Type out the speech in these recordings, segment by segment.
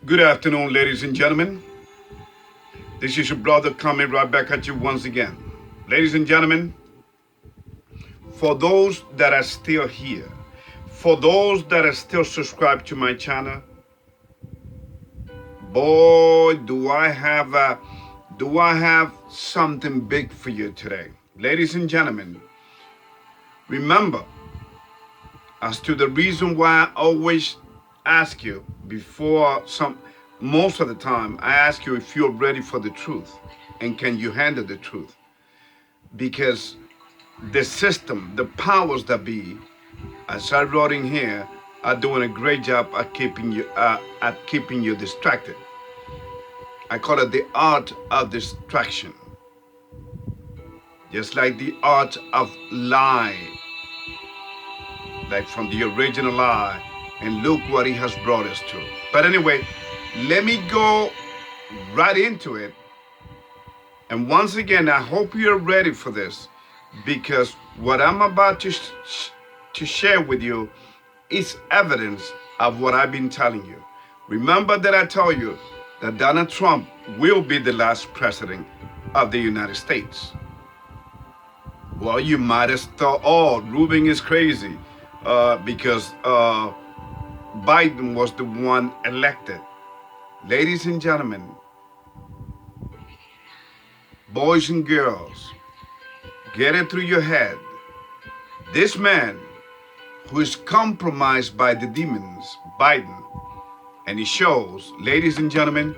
Good afternoon, ladies and gentlemen. This is your brother coming right back at you once again. Ladies and gentlemen, for those that are still here, for those that are still subscribed to my channel, boy, do I have something big for you today. Ladies and gentlemen, remember, as to the reason why I always ask you most of the time, I ask you if you're ready for the truth and can you handle the truth? Because the system, the powers that be, as I wrote in here, are doing a great job at keeping you distracted. I call it the art of distraction, just like the art of lie, like from the original lie, and look what he has brought us to. But anyway, let me go right into it. And once again, I hope you're ready for this, because what I'm about to share with you is evidence of what I've been telling you. Remember that I told you that Donald Trump will be the last president of the United States. Well, you might have thought, oh, Rubin is crazy because Biden was the one elected. Ladies and gentlemen, boys and girls, get it through your head. This man who is compromised by the demons, Biden, and he shows, ladies and gentlemen,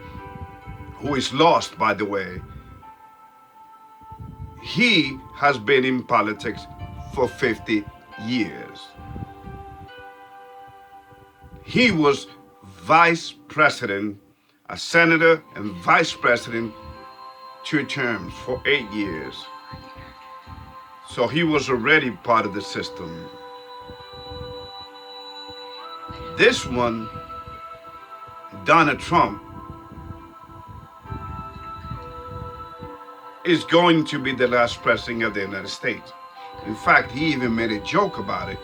who is lost, by the way, he has been in politics for 50 years. He was vice president, a senator and vice president, 2 terms for 8 years. So he was already part of the system. This one, Donald Trump, is going to be the last president of the United States. In fact, he even made a joke about it,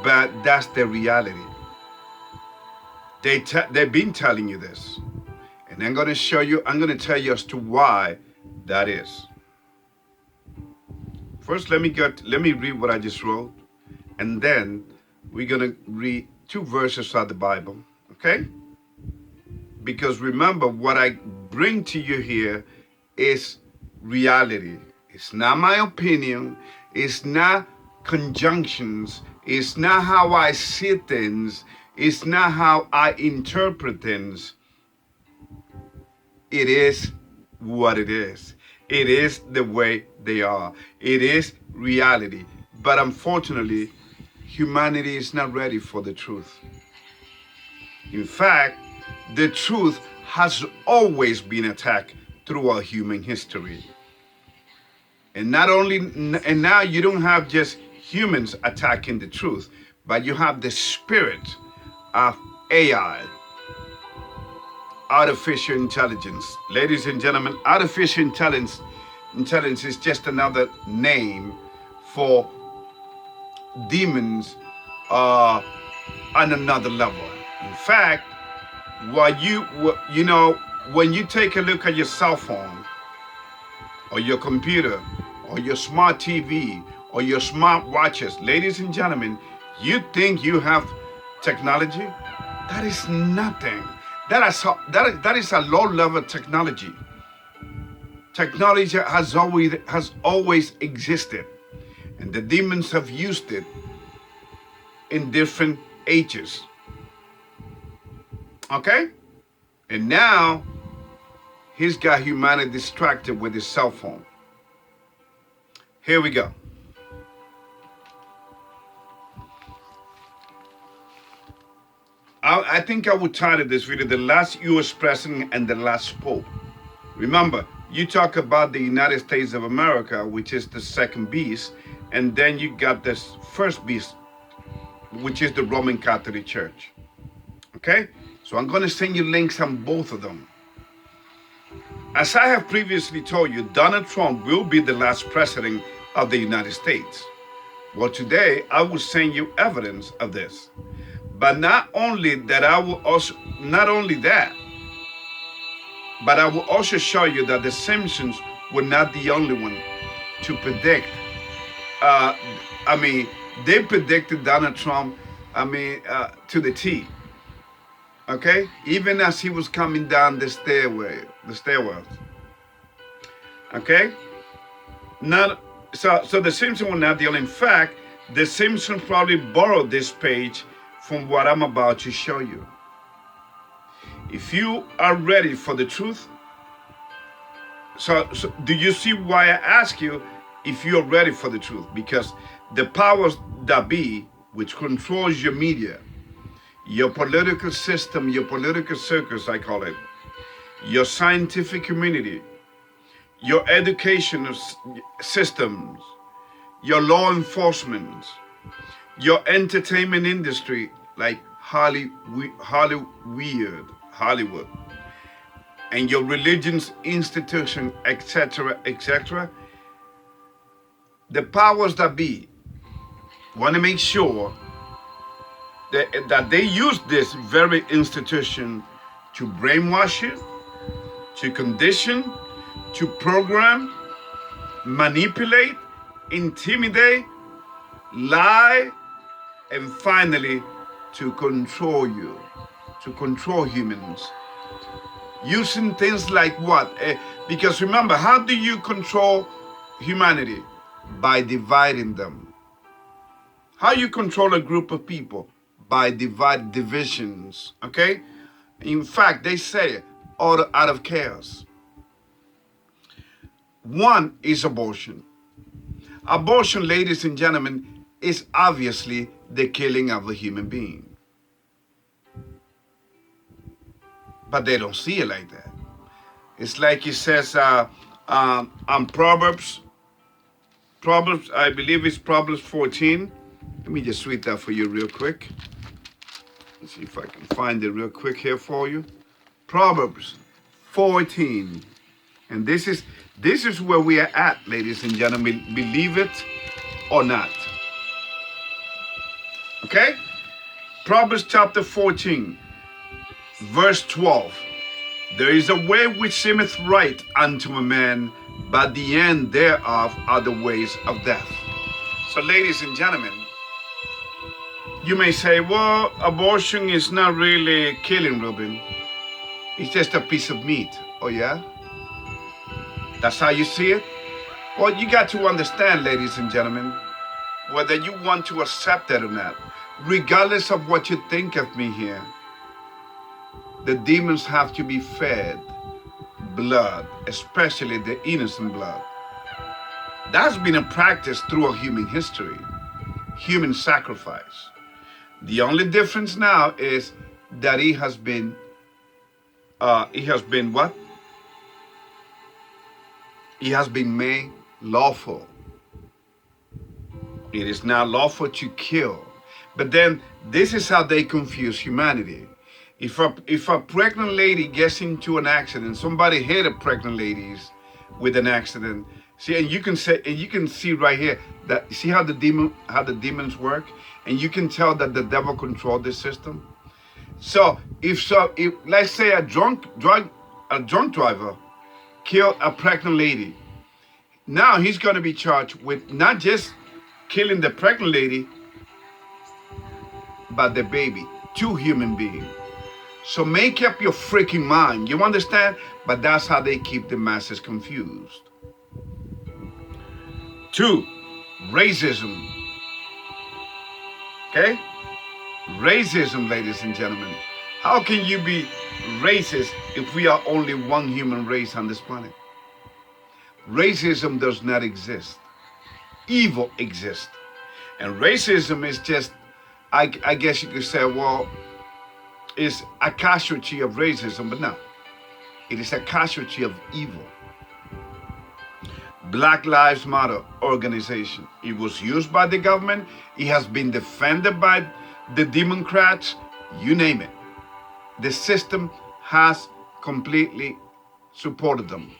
but that's the reality. They've been telling you this. And I'm going to tell you as to why that is. First, let me read what I just wrote, and then we're going to read 2 verses out of the Bible, okay? Because remember, what I bring to you here is reality. It's not my opinion. It's not conjunctions. It's not how I see things. It's not how I interpret things. It is what it is. It is the way they are. It is reality. But unfortunately, humanity is not ready for the truth. In fact, the truth has always been attacked throughout human history. And now you don't have just humans attacking the truth, but you have the spirit of AI, artificial intelligence. Ladies and gentlemen, artificial intelligence is just another name for demons on another level. In fact, when you take a look at your cell phone or your computer or your smart TV or your smart watches, ladies and gentlemen, you think you have technology? That is nothing. That is a low-level technology. Technology has always existed, and the demons have used it in different ages. Okay? And now he's got humanity distracted with his cell phone. Here we go. I think I would title this video, The Last U.S. President and the Last Pope. Remember, you talk about the United States of America, which is the second beast, and then you got this first beast, which is the Roman Catholic Church. Okay? So I'm going to send you links on both of them. As I have previously told you, Donald Trump will be the last president of the United States. Well, today I will send you evidence of this. But not only that, not only that, but I will also show you that the Simpsons were not the only one to predict. They predicted Donald Trump, to the T. Okay? Even as he was coming down the stairwells. Okay? So the Simpsons were not the only. In fact, the Simpsons probably borrowed this page from what I'm about to show you. If you are ready for the truth, so do you see why I ask you if you're ready for the truth? Because the powers that be, which controls your media, your political system, your political circus, I call it, your scientific community, your educational systems, your law enforcement, your entertainment industry, like Hollywood, and your religion's institution, etc., etc., the powers that be want to make sure that they use this very institution to brainwash you, to condition, to program, manipulate, intimidate, lie, and finally to control you, to control humans. Using things like what? Because remember, how do you control humanity? By dividing them. How you control a group of people? By divisions, okay? In fact, they say order out of chaos. One is abortion. Abortion, ladies and gentlemen, is obviously the killing of a human being. But they don't see it like that. It's like it says on Proverbs, I believe it's Proverbs 14. Let me just read that for you real quick. Let's see if I can find it real quick here for you. Proverbs 14. And this is where we are at, ladies and gentlemen, believe it or not. Okay? Proverbs chapter 14, verse 12. There is a way which seemeth right unto a man, but the end thereof are the ways of death. So, ladies and gentlemen, you may say, well, abortion is not really killing, Ruben. It's just a piece of meat. Oh, yeah? That's how you see it? Well, you got to understand, ladies and gentlemen, whether you want to accept it or not, regardless of what you think of me here, the demons have to be fed blood, especially the innocent blood. That's been a practice throughout human history, human sacrifice. The only difference now is that it has been what? It has been made lawful. It is now lawful to kill. But then this is how they confuse humanity. If a pregnant lady gets into an accident, somebody hit a pregnant lady with an accident. See, and you can see right here that, see how the demons work, and you can tell that the devil controlled this system. So if let's say a drunk driver killed a pregnant lady, now he's going to be charged with not just killing the pregnant lady, but the baby, two human beings. So make up your freaking mind. You understand? But that's how they keep the masses confused. 2, racism. Okay? Racism, ladies and gentlemen. How can you be racist if we are only one human race on this planet? Racism does not exist. Evil exists. And racism is just, I guess you could say, well, it's a casualty of racism, but no. It is a casualty of evil. Black Lives Matter organization. It was used by the government. It has been defended by the Democrats. You name it. The system has completely supported them.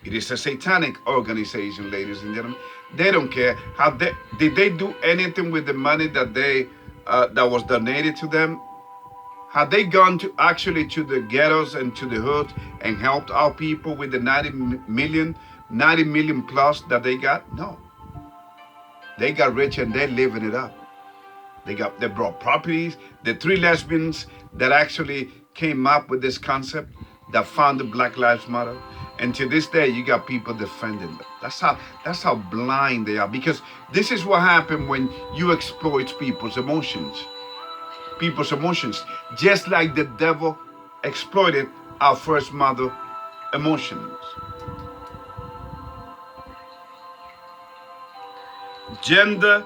It is a satanic organization, ladies and gentlemen. They don't care. Did they do anything with the money that they that was donated to them? Have they gone to actually to the ghettos and to the hoods and helped our people with the 90 million plus that they got? No. They got rich and they're living it up. They brought properties. The 3 lesbians that actually came up with this concept, that founded Black Lives Matter, and to this day you got people defending them. That's how blind they are, because this is what happened when you exploit people's emotions. Just like the devil exploited our first mother emotions. Gender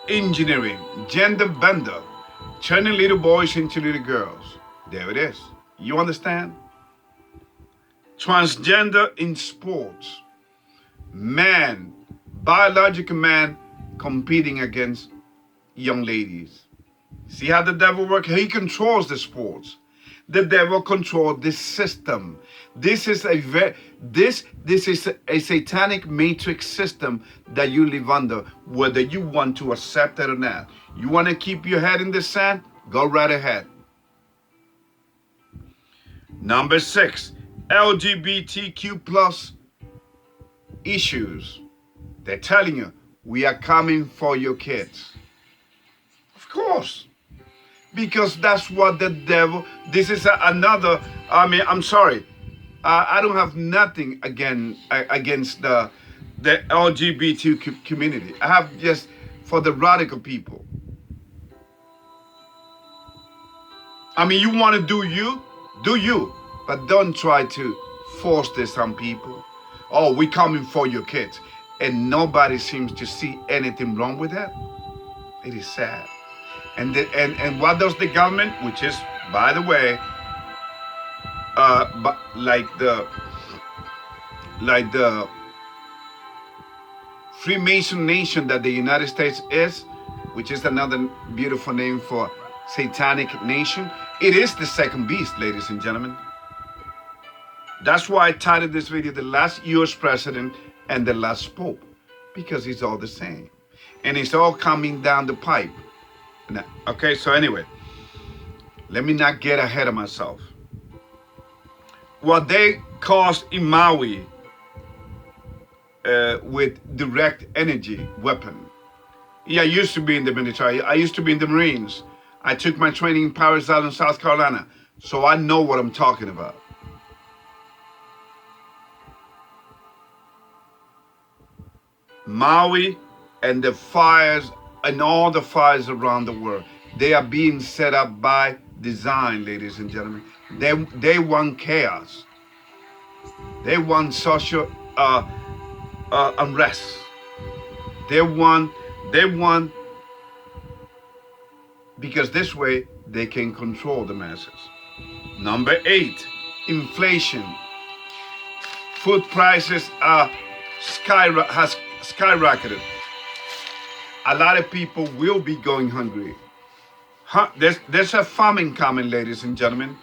engineering, gender bender, turning little boys into little girls. There it is. You understand? Transgender in sports. Man, biological man competing against young ladies. See how the devil works? He controls the sports. The devil controls this system. This is a satanic matrix system that you live under, whether you want to accept it or not. You want to keep your head in the sand? Go right ahead. Number 6, LGBTQ plus issues. They're telling you, we are coming for your kids. Of course. Because that's what the devil, this is another, I'm sorry. I don't have nothing against the LGBT community. I have just for the radical people. You want to do you, but don't try to force this on people. Oh, we're coming for your kids. And nobody seems to see anything wrong with that. It is sad. And what does the government, which is, by the way, but like the Freemason nation that the United States is, which is another beautiful name for satanic nation, it is the second beast, ladies and gentlemen. That's why I titled this video, The Last US President and the Last Pope, because it's all the same. And it's all coming down the pipe. Okay, so anyway, let me not get ahead of myself. What they caused in Maui with direct energy weapon. Yeah, I used to be in the military. I used to be in the Marines. I took my training in Parris Island, South Carolina. So I know what I'm talking about. Maui and the fires and all the fires around the world, they are being set up by design, ladies and gentlemen. They want chaos. They want social unrest. They want, because this way they can control the masses. Number 8, inflation. Food prices has skyrocketed. A lot of people will be going hungry. There's a famine coming, ladies and gentlemen.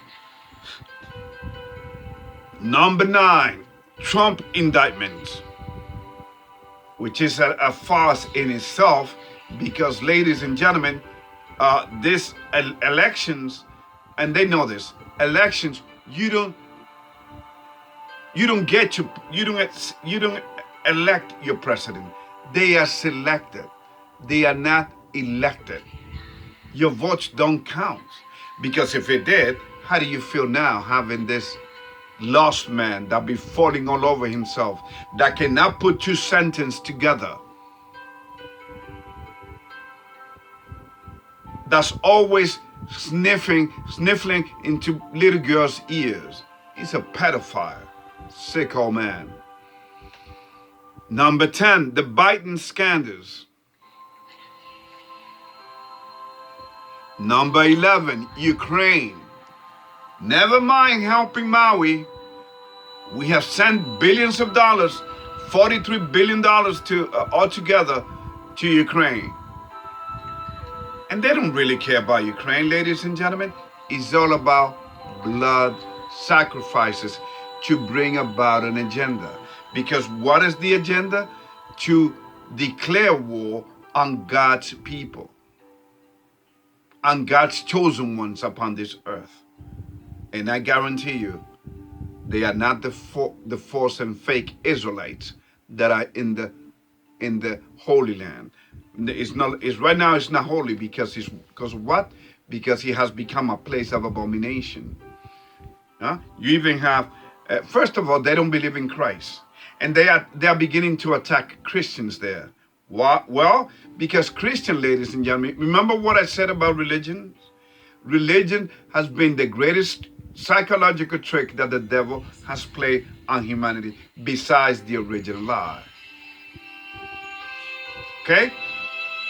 Number 9, Trump indictments, which is a farce in itself, because, ladies and gentlemen, this elections, and they know this, elections, you don't elect your president. They are selected. They are not elected. Your votes don't count. Because if it did, how do you feel now having this lost man that be falling all over himself, that cannot put 2 sentences together, that's always sniffling into little girls' ears? He's a pedophile, sick old man. Number 10, the Biden scandals. Number 11, Ukraine. Never mind helping Maui. We have sent billions of dollars, $43 billion to altogether to Ukraine. And they don't really care about Ukraine, ladies and gentlemen. It's all about blood sacrifices to bring about an agenda. Because what is the agenda? To declare war on God's people. and God's chosen ones upon this earth. And I guarantee you, they are not the false and fake Israelites that are in the Holy Land. It's not. It's right now. It's not holy because what? Because it has become a place of abomination. Huh? You even have. First of all, they don't believe in Christ, and they are beginning to attack Christians there. Why? Well, because Christian, ladies and gentlemen, remember what I said about religion? Religion has been the greatest psychological trick that the devil has played on humanity, besides the original lie. Okay?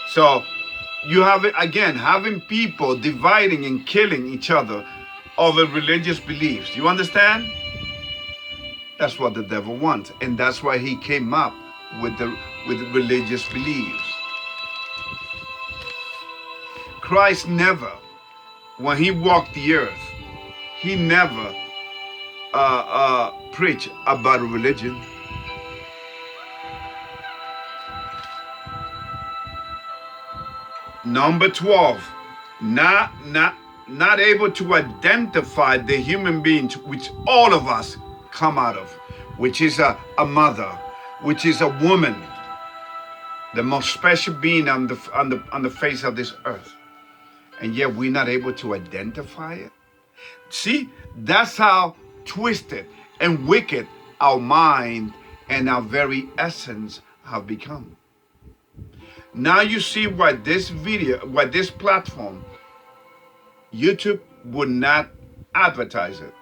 So you have it again, having people dividing and killing each other over religious beliefs. You understand? That's what the devil wants, and that's why he came up with religious beliefs. Christ never, when he walked the earth, he never preached about religion. Number 12, not able to identify the human beings which all of us come out of, which is a mother, which is a woman, the most special being on the face of this earth, and yet we're not able to identify it. See, that's how twisted and wicked our mind and our very essence have become. Now you see why this platform, YouTube would not advertise it.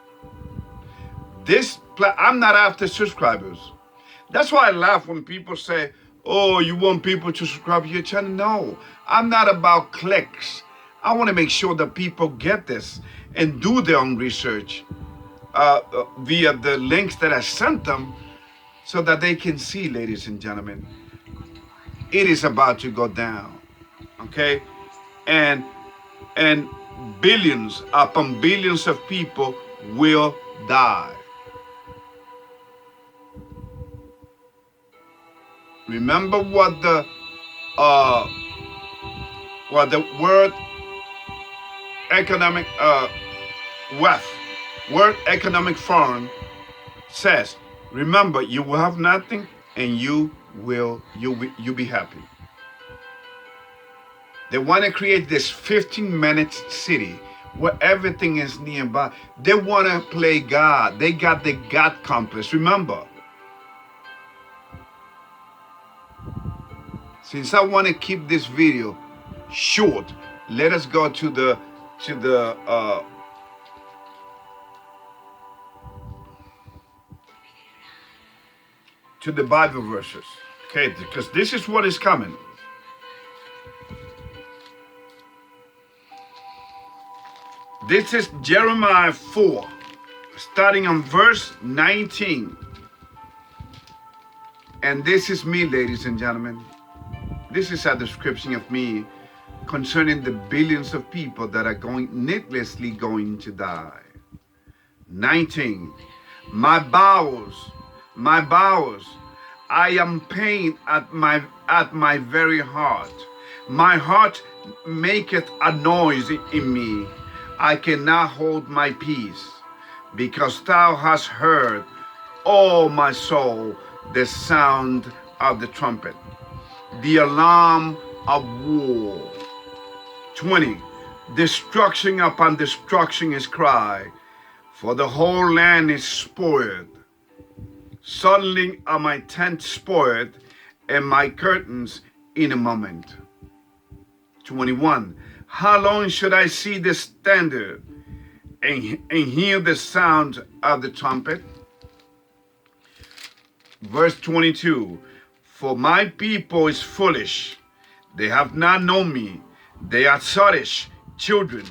I'm not after subscribers. That's why I laugh when people say, oh, you want people to subscribe to your channel? No, I'm not about clicks. I want to make sure that people get this and do their own research via the links that I sent them, so that they can see, ladies and gentlemen, it is about to go down, okay? And billions upon billions of people will die. Remember what the World Economic Forum says. Remember, you will have nothing, and you'll be happy. They want to create this 15-minute city where everything is nearby. They want to play God. They got the God complex. Remember, since I want to keep this video short, let us go to the Bible verses, okay? Because this is what is coming. This is Jeremiah 4, starting on verse 19. And this is me, ladies and gentlemen. This is a description of me concerning the billions of people that are needlessly going to die. 19. My bowels, I am pain at my very heart. My heart maketh a noise in me. I cannot hold my peace, because thou hast heard, O my soul, the sound of the trumpet, the alarm of war. 20. Destruction upon destruction is cried, for the whole land is spoiled. Suddenly are my tents spoiled, and my curtains in a moment. 21. How long should I see the standard and hear the sound of the trumpet? Verse 22. For my people is foolish. They have not known me. They are sottish children,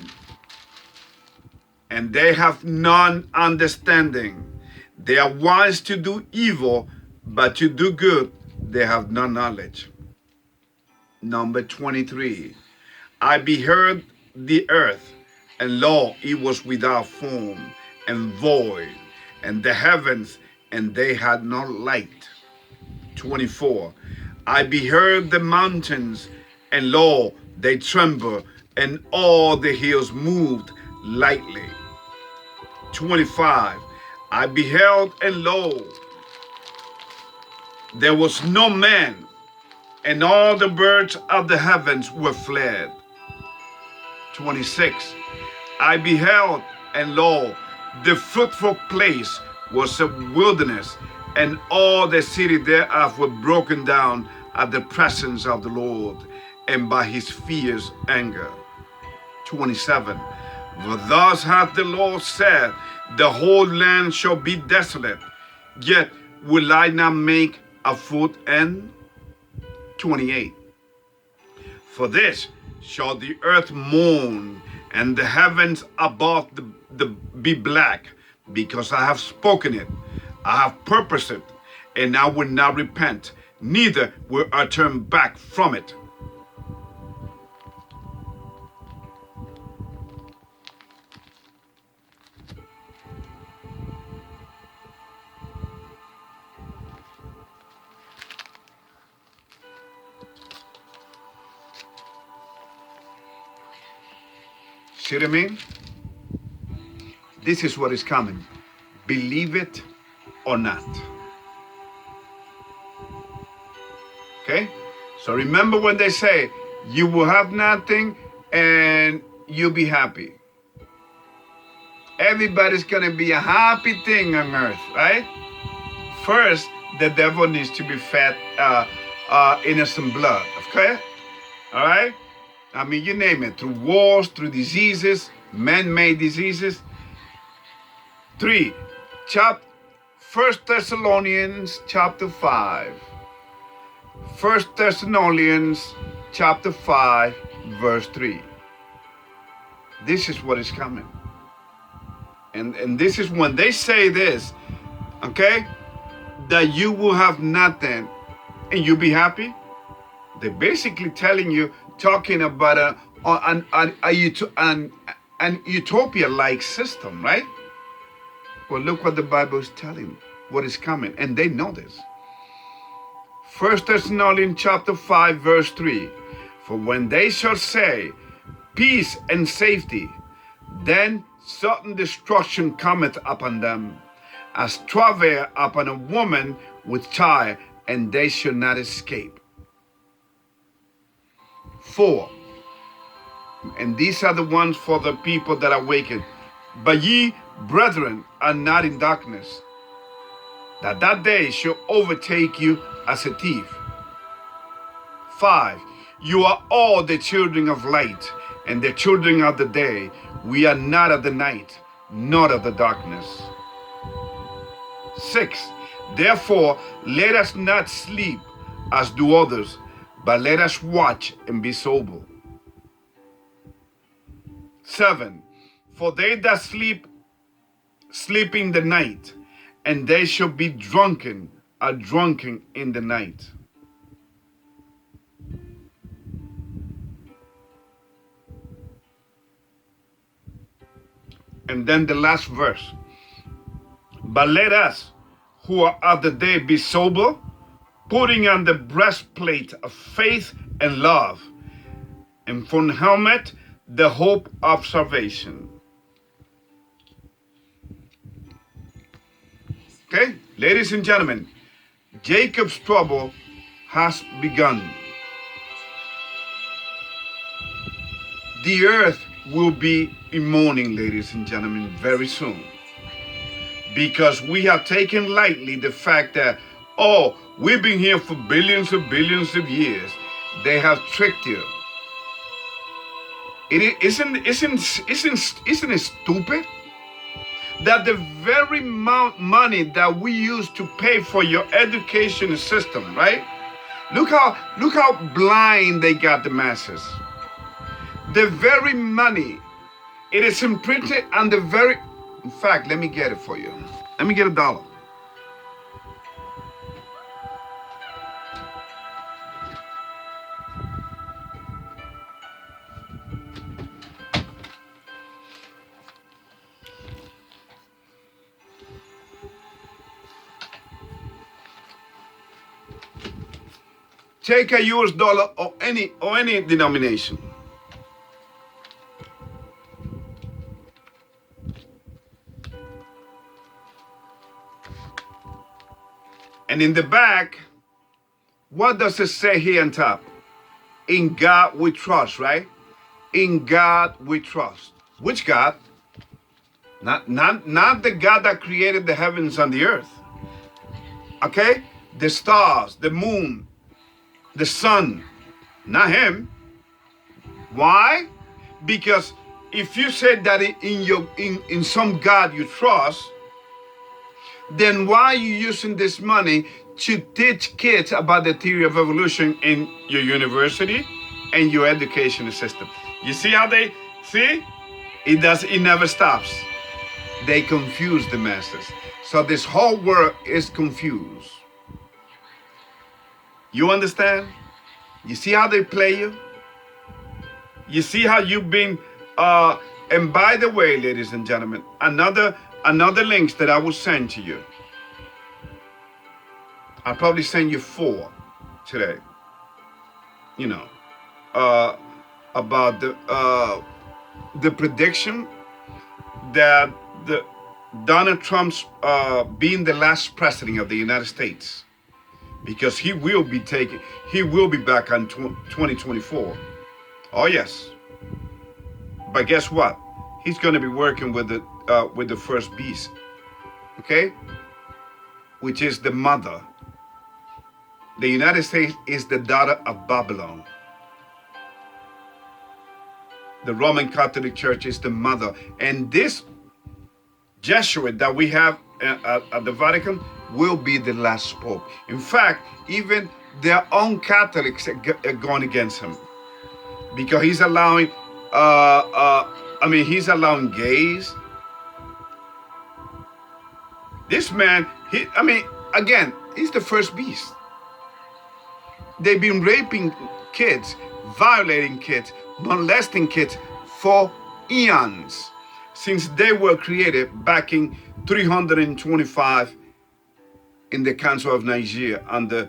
and they have none understanding. They are wise to do evil, but to do good they have no knowledge. Number 23. I beheld the earth, and lo, it was without form and void, and the heavens, and they had no light. 24. I beheld the mountains, and lo, they trembled and all the hills moved lightly. 25. I beheld, and lo, there was no man, and all the birds of the heavens were fled. 26. I beheld, and lo, the fruitful place was a wilderness, and all the city thereof were broken down at the presence of the Lord, and by his fierce anger. 27. For thus hath the Lord said, the whole land shall be desolate, yet will I not make a foot end? 28. For this shall the earth mourn, and the heavens above be black, because I have spoken it, I have purposed it, and I will not repent, neither will I turn back from it. See what I mean? This is what is coming. Believe it or not. Okay? So remember when they say, you will have nothing and you'll be happy. Everybody's going to be a happy thing on earth, right? First, the devil needs to be fed innocent blood, okay? All right? I mean, you name it, through wars, through diseases, man-made diseases. 3, 1 Thessalonians chapter 5. 1 Thessalonians chapter 5, verse 3. This is what is coming. And this is when they say this, okay, that you will have nothing and you'll be happy. They're basically telling you, talking about an utopia-like system, right? Well, look what the Bible is telling, what is coming, and they know this. 1 Thessalonians chapter 5, verse 3. For when they shall say, peace and safety, then sudden destruction cometh upon them, as travail upon a woman with child, and they shall not escape. 4. And these are the ones for the people that awaken. But ye, brethren, are not in darkness, that day shall overtake you as a thief. 5. You are all the children of light and the children of the day. We are not of the night, nor of the darkness. 6. Therefore, let us not sleep as do others, but let us watch and be sober. 7. For they that sleep in the night, and they shall be drunken, are drunken in the night. And then the last verse. But let us, who are of the day, be sober, putting on the breastplate of faith and love, and for helmet, the hope of salvation. Okay, ladies and gentlemen, Jacob's trouble has begun. The earth will be in mourning, ladies and gentlemen, very soon. Because we have taken lightly the fact that, oh, we've been here for billions of years. They have tricked you. Isn't it stupid that the very money that we use to pay for your education system, right? Look how blind they got the masses. The very money, it is imprinted on the very. In fact, let me get it for you. Let me get $1. Take a US dollar or any denomination. And in the back, what does it say here on top? In God we trust, right? In God we trust. Which God? Not the God that created the heavens and the earth. Okay? The stars, the moon, the sun. Not him. Why? Because if you said that in some God you trust, then why are you using this money to teach kids about the theory of evolution in your university and your education system? You see how they see? It never stops. They confuse the masses. So this whole world is confused. You understand? You see how they play you? You see how you've been and by the way, ladies and gentlemen, another links that I will send to you. I'll probably send you 4 today. You know, about the prediction that Donald Trump's being the last president of the United States, because he will be back on 2024. Oh yes. But guess what? He's going to be working with the first beast, okay? Which is the mother. The United States is the daughter of Babylon. The Roman Catholic Church is the mother. And this Jesuit that we have at the Vatican will be the last pope. In fact, even their own Catholics are going against him, because he's allowing, he's allowing gays. This man, again, he's the first beast. They've been raping kids, violating kids, molesting kids for eons, since they were created back in 325 in the Council of Nicaea under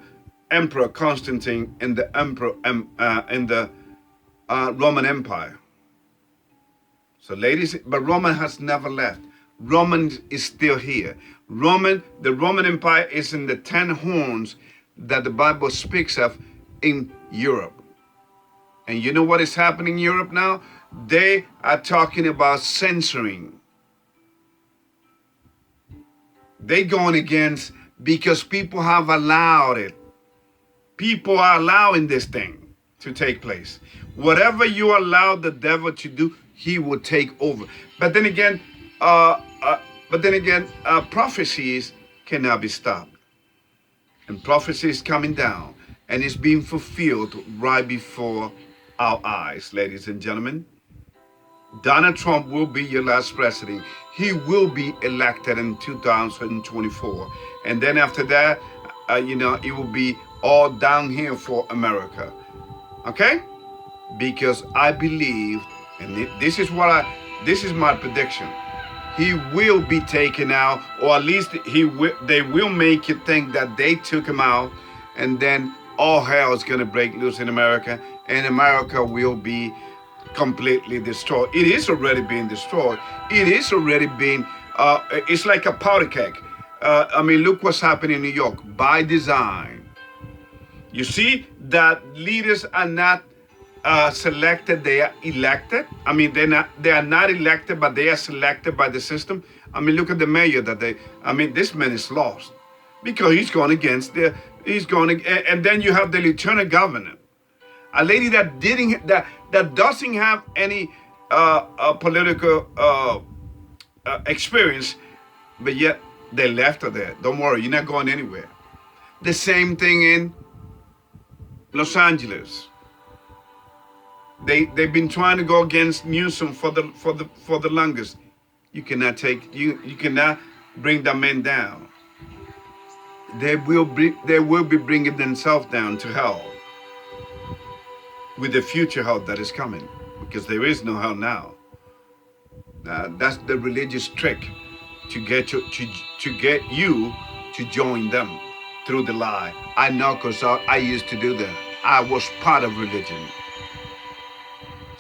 Emperor Constantine and the Emperor in the Roman Empire. So ladies, but Roman has never left. Roman is still here. The Roman Empire is in the 10 horns that the Bible speaks of in Europe. And you know what is happening in Europe now? They are talking about censoring. They're going against, because people have allowed it. People are allowing this thing to take place. Whatever you allow the devil to do, he will take over. But then again, prophecies cannot be stopped. And prophecy is coming down, and it's being fulfilled right before our eyes, ladies and gentlemen. Donald Trump will be your last president. He will be elected in 2024. And then after that, it will be all downhill for America. Okay? Because I believe, and this is my prediction, he will be taken out, or at least they will make you think that they took him out, and then all hell is going to break loose in America, and America will be completely destroyed. It is already being destroyed. It is already being, it's like a powder keg. Look what's happening in New York, by design. You see that leaders are not selected, they are elected. They are not elected, but they are selected by the system. Look at the mayor this man is lost, because he's going against and then you have the lieutenant governor, a lady that doesn't have any political experience, but yet they left her there. Don't worry, you're not going anywhere. The same thing in Los Angeles. They've been trying to go against Newsom for the longest. You cannot bring the men down. They will be bringing themselves down to hell, with the future hell that is coming, because there is no hell now. That's the religious trick, to get you to join them through the lie. I know, because I used to do that. I was part of religion.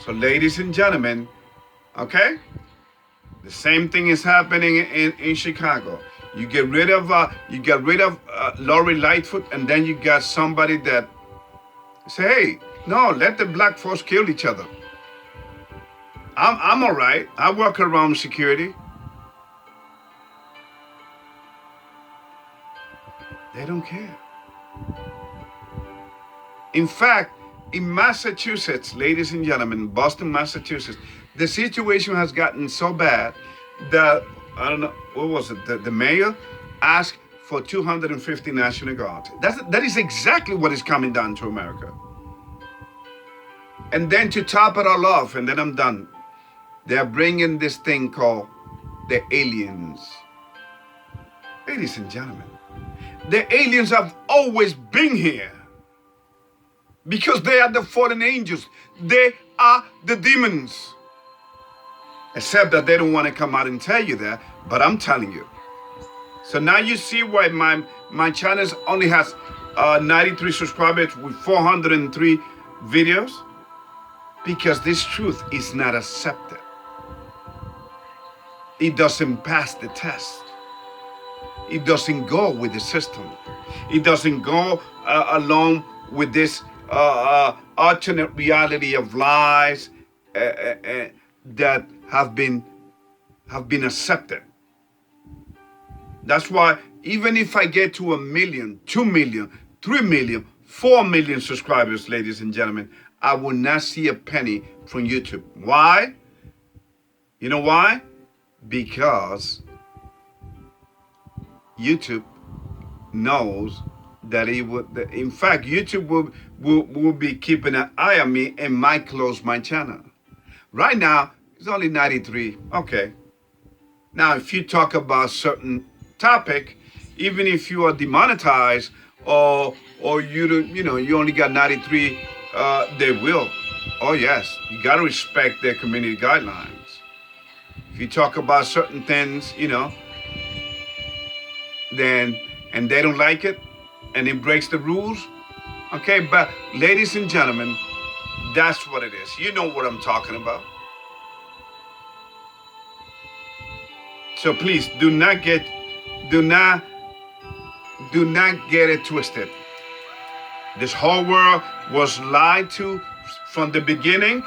So ladies and gentlemen, okay? The same thing is happening in Chicago. You get rid of Lori Lightfoot, and then you got somebody that say, hey, no, let the black folks kill each other. I'm all right. I work around security. They don't care. In fact, in Massachusetts, ladies and gentlemen, Boston, Massachusetts, the situation has gotten so bad that, I don't know, what was it? The mayor asked for 250 National Guards. That is exactly what is coming down to America. And then to top it all off, and then I'm done, they're bringing this thing called the aliens. Ladies and gentlemen, the aliens have always been here because they are the fallen angels. They are the demons. Except that they don't want to come out and tell you that, but I'm telling you. So now you see why my channel only has 93 subscribers with 403 videos, because this truth is not accepted. It doesn't pass the test. It doesn't go with the system. It doesn't go along with this alternate reality of lies that have been accepted. That's why even if I get to 1 million, 2 million, 3 million, 4 million subscribers, ladies and gentlemen, I will not see a penny from YouTube. Why? You know why? Because YouTube knows that it would, in fact, YouTube will be keeping an eye on me and might close my channel. Right now, it's only 93. Okay. Now, if you talk about certain topic, even if you are demonetized or you only got 93, they will. Oh yes, you got to respect their community guidelines. If you talk about certain things, then, and they don't like it, and it breaks the rules, okay, but ladies and gentlemen, that's what it is. You know what I'm talking about. So please do not get it twisted. This whole world was lied to from the beginning.